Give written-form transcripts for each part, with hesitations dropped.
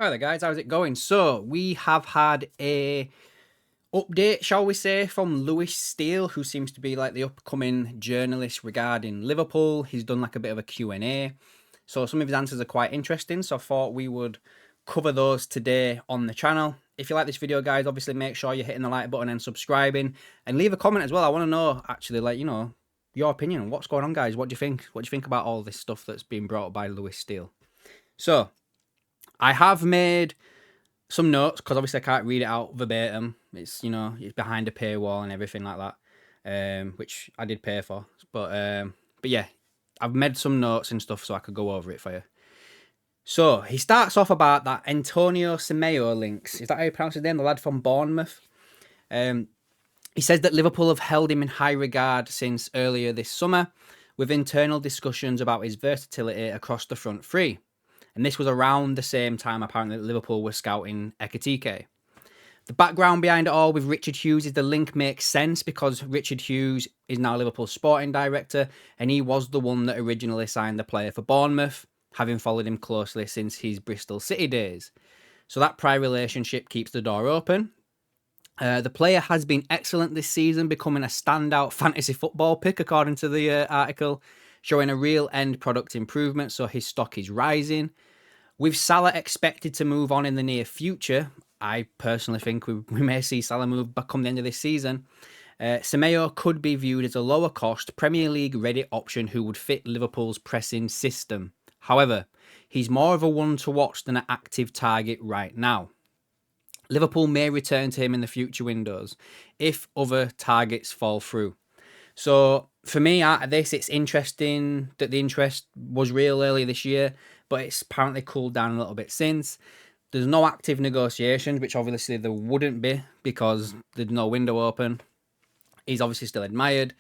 Hi there guys, how's it going? So we have had a update, shall we say, from Lewis Steele, who seems to be like the upcoming journalist regarding Liverpool. He's done like a bit of a Q&A. So some of his answers are quite interesting. So I thought we would cover those today on the channel. If you like this video, guys, obviously make sure you're hitting the like button and subscribing and leave a comment as well. I want to know actually, like, your opinion. What's going on, guys? What do you think? What do you think about all this stuff that's being brought up by Lewis Steele? So I have made some notes because obviously I can't read it out verbatim. It's it's behind a paywall and everything like that, which I did pay for. But yeah, I've made some notes and stuff so I could go over it for you. So he starts off about that Antoine Semenyo links. Is that how you pronounce his name? The lad from Bournemouth. He says that Liverpool have held him in high regard since earlier this summer, with internal discussions about his versatility across the front three. And this was around the same time, apparently, that Liverpool were scouting Ekitike. The background behind it all with Richard Hughes is the link makes sense because Richard Hughes is now Liverpool's sporting director, and he was the one that originally signed the player for Bournemouth, having followed him closely since his Bristol City days. So that prior relationship keeps the door open. The player has been excellent this season, becoming a standout fantasy football pick, according to the article, showing a real end product improvement, so his stock is rising. With Salah expected to move on in the near future, I personally think we may see Salah move back come the end of this season. Semenyo could be viewed as a lower cost Premier League ready option who would fit Liverpool's pressing system. However, he's more of a one to watch than an active target right now. Liverpool may return to him in the future windows if other targets fall through. So for me, out of this, it's interesting that the interest was real earlier this year, but it's apparently cooled down a little bit since. There's no active negotiations, which obviously there wouldn't be because there's no window open. He's obviously still admired.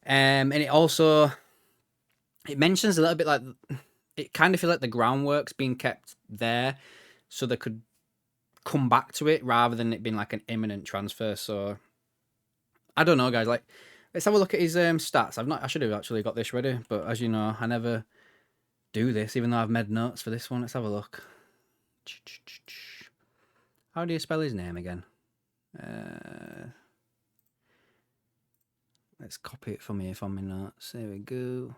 And it mentions a little bit like, it kind of feels like the groundwork's being kept there so they could come back to it rather than it being like an imminent transfer. So I don't know, guys. Like, let's have a look at his stats. I should have actually got this ready, but as you know, I never do this, even though I've made notes for this one. Let's have a look. How do you spell his name again? Let's copy it from here from my notes. There we go.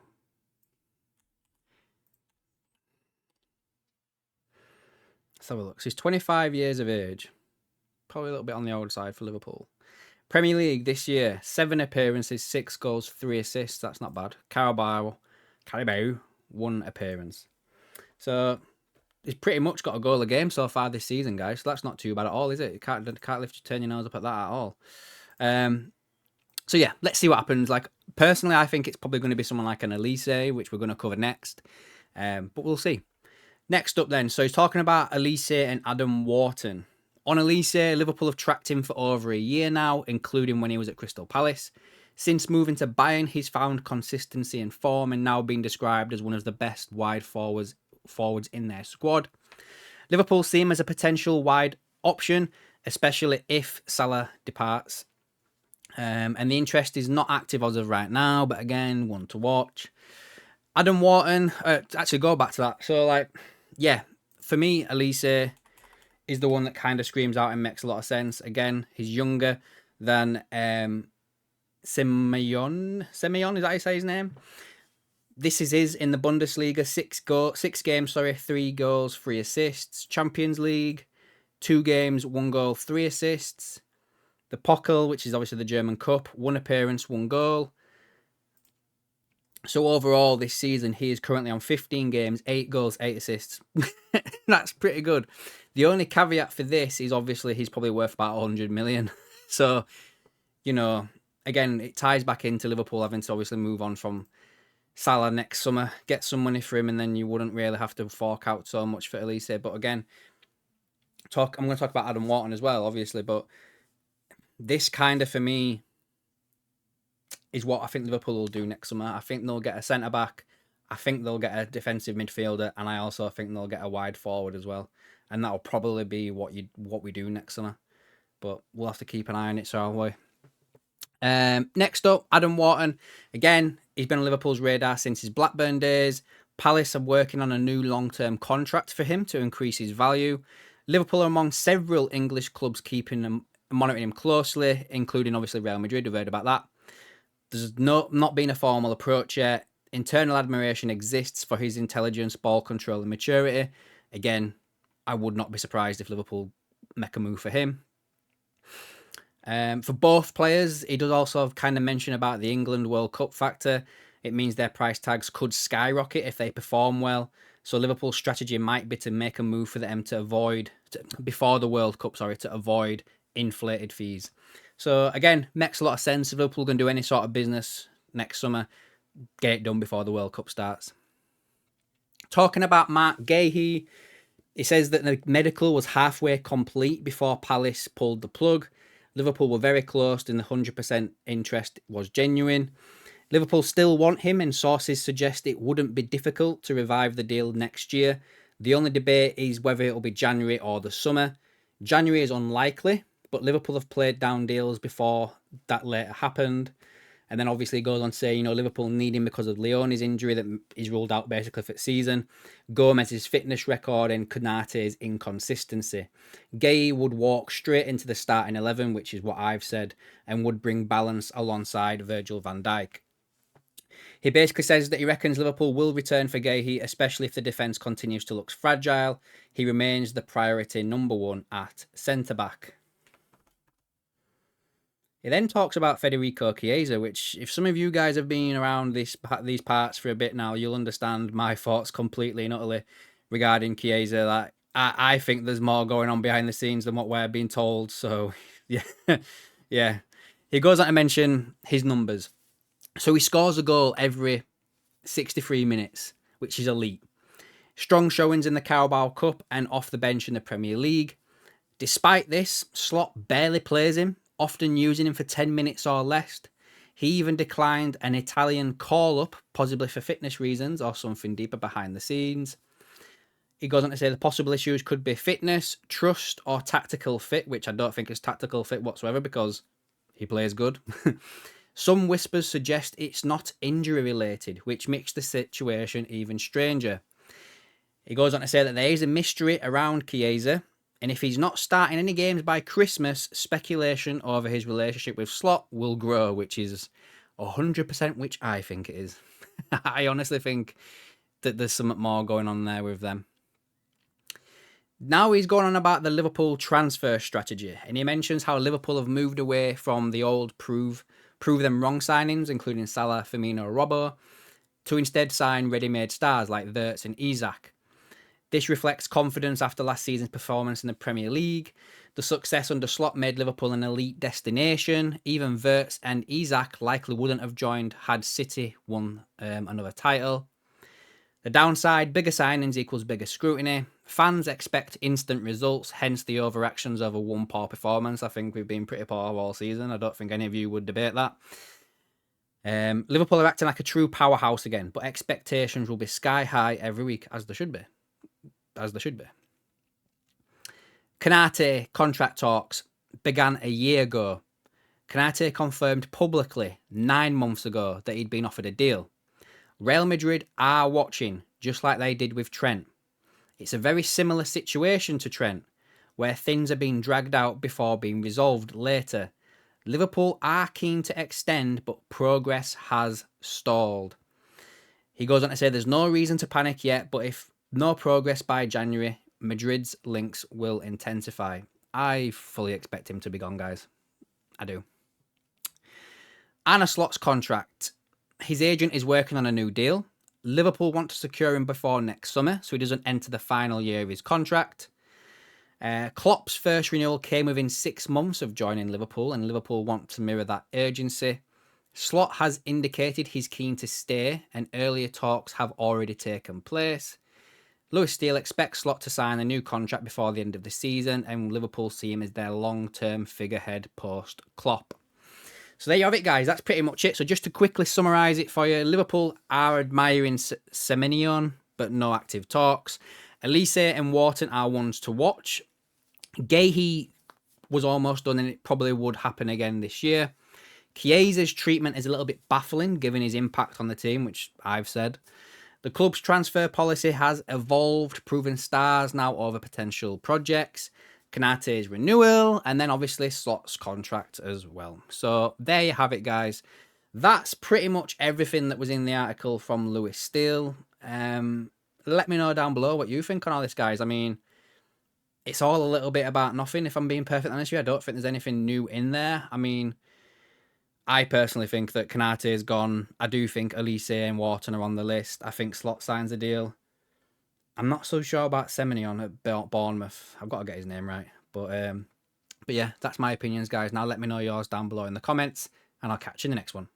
Let's have a look. So he's 25 years of age. Probably a little bit on the old side for Liverpool. Premier League this year, 7 appearances, 6 goals, 3 assists. That's not bad. Carabao, 1 appearance. So he's pretty much got a goal a game so far this season, guys. So that's not too bad at all, is it? You can't turn your nose up at that at all. So yeah, let's see what happens. Like, personally, I think it's probably going to be someone like an Olise, which we're going to cover next. But we'll see. Next up then, so he's talking about Olise and Adam Wharton. On Olise, Liverpool have tracked him for over a year now, including when he was at Crystal Palace. Since moving to Bayern, he's found consistency and form and now being described as one of the best wide forwards in their squad. Liverpool see him as a potential wide option, especially if Salah departs. And the interest is not active as of right now, but again, one to watch. Adam Wharton, actually go back to that. So, like, yeah, for me, Olise is the one that kind of screams out and makes a lot of sense. Again, he's younger than Semenyo. Is that how you say his name? This is his in the Bundesliga. 6 games, 3 goals, 3 assists. Champions League, 2 games, 1 goal, 3 assists. The Pokal, which is obviously the German Cup, 1 appearance, 1 goal. So overall this season, he is currently on 15 games, 8 goals, 8 assists. That's pretty good. The only caveat for this is obviously he's probably worth about 100 million. So, again, it ties back into Liverpool having to obviously move on from Salah next summer, get some money for him, and then you wouldn't really have to fork out so much for Olise. But again, I'm going to talk about Adam Wharton as well, obviously. But this kind of, for me, is what I think Liverpool will do next summer. I think they'll get a centre-back. I think they'll get a defensive midfielder. And I also think they'll get a wide forward as well. And that'll probably be what we do next summer. But we'll have to keep an eye on it, so we. Next up, Adam Wharton. Again, he's been on Liverpool's radar since his Blackburn days. Palace are working on a new long-term contract for him to increase his value. Liverpool are among several English clubs monitoring him closely, including obviously Real Madrid. We've heard about that. There's not been a formal approach yet. Internal admiration exists for his intelligence, ball control, and maturity. Again, I would not be surprised if Liverpool make a move for him. For both players, he does also kind of mention about the England World Cup factor. It means their price tags could skyrocket if they perform well. So Liverpool's strategy might be to make a move for them before the World Cup, to avoid inflated fees. So again, makes a lot of sense. If Liverpool can do any sort of business next summer, get it done before the World Cup starts. Talking about Marc Guehi, he says that the medical was halfway complete before Palace pulled the plug. Liverpool were very close and the 100% interest was genuine. Liverpool still want him and sources suggest it wouldn't be difficult to revive the deal next year. The only debate is whether it'll be January or the summer. January is unlikely, but Liverpool have played down deals before that later happened. And then obviously goes on to say, Liverpool need him because of Leone's injury that is ruled out basically for the season, Gomez's fitness record and Konaté's inconsistency. Guehi would walk straight into the starting 11, which is what I've said, and would bring balance alongside Virgil van Dijk. He basically says that he reckons Liverpool will return for Guehi, especially if the defence continues to look fragile. He remains the priority number one at centre-back. He then talks about Federico Chiesa, which if some of you guys have been around these parts for a bit now, you'll understand my thoughts completely and utterly regarding Chiesa. Like, I think there's more going on behind the scenes than what we're being told. So, yeah. He goes on to mention his numbers. So he scores a goal every 63 minutes, which is elite. Strong showings in the Carabao Cup and off the bench in the Premier League. Despite this, Slot barely plays him, often using him for 10 minutes or less. He even declined an Italian call-up, possibly for fitness reasons or something deeper behind the scenes. He goes on to say the possible issues could be fitness, trust, or tactical fit, which I don't think is tactical fit whatsoever because he plays good. Some whispers suggest it's not injury-related, which makes the situation even stranger. He goes on to say that there is a mystery around Chiesa, and if he's not starting any games by Christmas, speculation over his relationship with Slot will grow, which is 100% which I think it is. I honestly think that there's something more going on there with them. Now he's going on about the Liverpool transfer strategy, and he mentions how Liverpool have moved away from the old prove them wrong signings, including Salah, Firmino, Robbo, to instead sign ready-made stars like Wirtz and Isak. This reflects confidence after last season's performance in the Premier League. The success under Slot made Liverpool an elite destination. Even Wirtz and Isak likely wouldn't have joined had City won another title. The downside, bigger signings equals bigger scrutiny. Fans expect instant results, hence the overactions over one poor performance. I think we've been pretty poor all season. I don't think any of you would debate that. Liverpool are acting like a true powerhouse again, but expectations will be sky high every week, as they should be. Konaté contract talks began a year ago. Konaté confirmed publicly 9 months ago that he'd been offered a deal. Real Madrid are watching, just like they did with Trent. It's a very similar situation to Trent, where things are being dragged out before being resolved later. Liverpool are keen to extend, but progress has stalled. He goes on to say there's no reason to panic yet, but if no progress by January, Madrid's links will intensify. I fully expect him to be gone, guys. I do. Arne Slot's contract. His agent is working on a new deal. Liverpool want to secure him before next summer, so he doesn't enter the final year of his contract. Klopp's first renewal came within 6 months of joining Liverpool, and Liverpool want to mirror that urgency. Slot has indicated he's keen to stay, and earlier talks have already taken place. Lewis Steele expects Slot to sign a new contract before the end of the season, and Liverpool see him as their long-term figurehead post-Klopp. So there you have it, guys. That's pretty much it. So just to quickly summarise it for you, Liverpool are admiring Semenyo, but no active talks. Olise and Wharton are ones to watch. Guehi was almost done, and it probably would happen again this year. Chiesa's treatment is a little bit baffling, given his impact on the team, which I've said. The club's transfer policy has evolved, proving stars now over potential projects, Konaté's renewal, and then obviously Slot's contract as well. So there you have it, guys. That's pretty much everything that was in the article from Lewis Steele. Let me know down below what you think on all this, guys. I mean, it's all a little bit about nothing, if I'm being perfectly honest with you. I don't think there's anything new in there. I mean, I personally think that Konaté is gone. I do think Olise and Wharton are on the list. I think Slot signs a deal. I'm not so sure about Semenyo at Bournemouth. I've got to get his name right. But yeah, that's my opinions, guys. Now let me know yours down below in the comments, and I'll catch you in the next one.